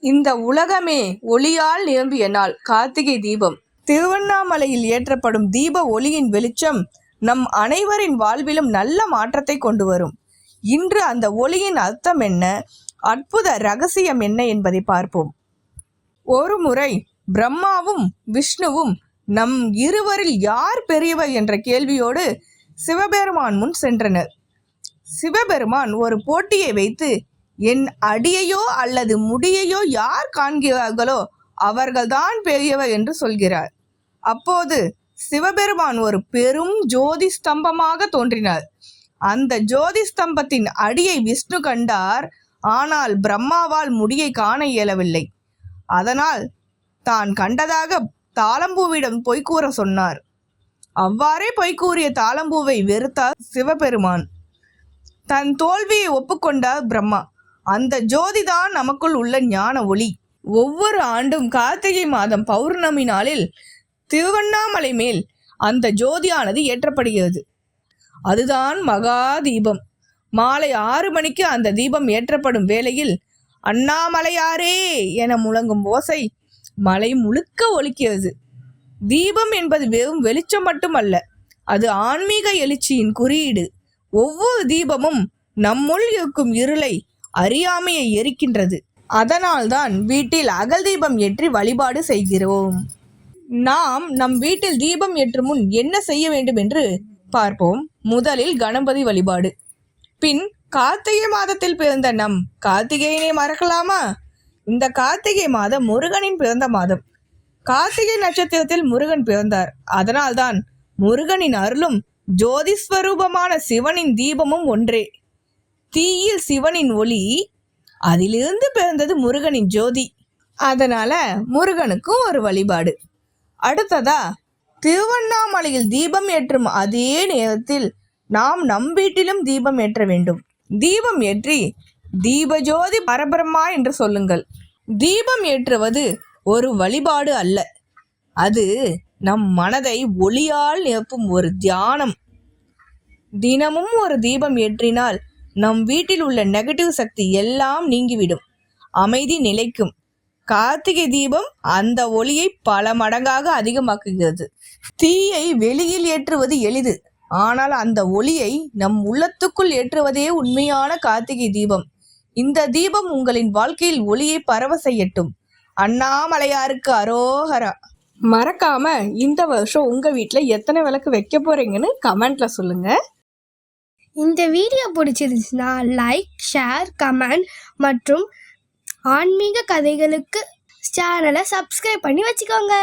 இந்த உலகமே ஒளியால் நிரம்பிய நாள் கார்த்திகை தீபம். திருவண்ணாமலையில் ஏற்றப்படும் தீப ஒளியின் வெளிச்சம் நம் அனைவரின் வாழ்விலும் நல்ல மாற்றத்தை கொண்டு வரும். இன்று அந்த ஒளியின் அர்த்தம் என்ன, அற்புத ரகசியம் என்ன என்பதை பார்ப்போம். ஒரு முறை பிரம்மாவும் விஷ்ணுவும் நம் இருவரில் யார் பெரியவர் என்ற கேள்வியோடு சிவபெருமான் முன் சென்றனர். சிவபெருமான் ஒரு போட்டியை வைத்து, என் அடியையோ அல்லது முடியையோ யார் காண்கிறார்களோ அவர்கள்தான் பெரியவர் என்று சொல்கிறார். அப்போது சிவபெருமான் ஒரு பெரும் ஜோதி ஸ்தம்பமாக தோன்றினார். அந்த ஜோதி ஸ்தம்பத்தின் அடியை விஷ்ணு கண்டார். ஆனால் பிரம்மாவால் முடியை காண இயலவில்லை. அதனால் தான் கண்டதாக தாளம்பூவிடம் பொய்கூற சொன்னார். அவ்வாறே பொய்கூறிய தாளம்பூவை வெறுத்தார் சிவபெருமான். தன் தோல்வியை ஒப்புக்கொண்டார் பிரம்மா. அந்த ஜோதிதான் நமக்குள் உள்ள ஞான ஒளி. ஒவ்வொரு ஆண்டும் கார்த்திகை மாதம் பௌர்ணமி நாளில் திருவண்ணாமலை மேல் அந்த ஜோதியானது ஏற்றப்படுகிறது. அதுதான் மகா தீபம். மாலை 6 மணிக்கு அந்த தீபம் ஏற்றப்படும் வேளையில் அண்ணாமலையாரே என முழங்கும் ஓசை மலை முழுக்க ஒலிக்கிறது. தீபம் என்பது வெறும் வெளிச்சம் மட்டுமல்ல, அது ஆன்மீக எழுச்சியின் குறியீடு. ஒவ்வொரு தீபமும் நம்முள் இருக்கும் இருளை, அறியாமையை எரிக்கின்றது. அதனால்தான் வீட்டில் அகல் தீபம் ஏற்றி வழிபாடு செய்கிறோம். நாம் நம் வீட்டில் தீபம் ஏற்றும் முன் என்ன செய்ய வேண்டும் என்று பார்ப்போம். முதலில் கணபதி வழிபாடு. பின் கார்த்திகை மாதத்தில் பிறந்த நம் கார்த்திகேயனை மறக்கலாமா? இந்த கார்த்திகை மாதம் முருகனின் பிறந்த மாதம். கார்த்திகை நட்சத்திரத்தில் முருகன் பிறந்தார். அதனால்தான் முருகனின் அருளும் ஜோதிஸ்வரூபமான சிவனின் தீபமும் ஒன்றே. தீயில் சிவனின் ஒளி, அதிலிருந்து பிறந்தது முருகனின் ஜோதி. அதனால முருகனுக்கும் ஒரு வழிபாடு. அடுத்ததா, திருவண்ணாமலையில் தீபம் ஏற்றும் அதே நேரத்தில் நாம் நம் வீட்டிலும் தீபம் ஏற்ற வேண்டும். தீபம் ஏற்றி தீபஜோதி பரபிரம்மா என்று சொல்லுங்கள். தீபம் ஏற்றுவது ஒரு வழிபாடு அல்ல, அது நம் மனதை ஒளியால் நிரப்பும் ஒரு தியானம். தினமும் ஒரு தீபம் ஏற்றினால் நம் வீட்டில் உள்ள நெகட்டிவ் சக்தி எல்லாம் நீங்கிவிடும், அமைதி நிலைக்கும். கார்த்திகை தீபம் அந்த ஒளியை பல மடங்காக அதிகமாக்குகிறது. தீயை வெளியில் ஏற்றுவது எளிது, ஆனால் அந்த ஒளியை நம் உள்ளத்துக்குள் ஏற்றுவதே உண்மையான கார்த்திகை தீபம். இந்த தீபம் உங்களின் வாழ்க்கையில் ஒளியை பரவ செய்யட்டும். அண்ணாமலையாருக்கு அரோகரா. மறக்காம இந்த வருஷம் உங்க வீட்டில் எத்தனை விளக்கு வைக்க போறீங்கன்னு கமெண்ட்ல சொல்லுங்க. இந்த வீடியோ பிடிச்சிருந்துச்சுன்னா லைக், ஷேர், கமெண்ட் மற்றும் ஆன்மீக கதைகளுக்கு சேனலை சப்ஸ்கிரைப் பண்ணி வச்சுக்கோங்க.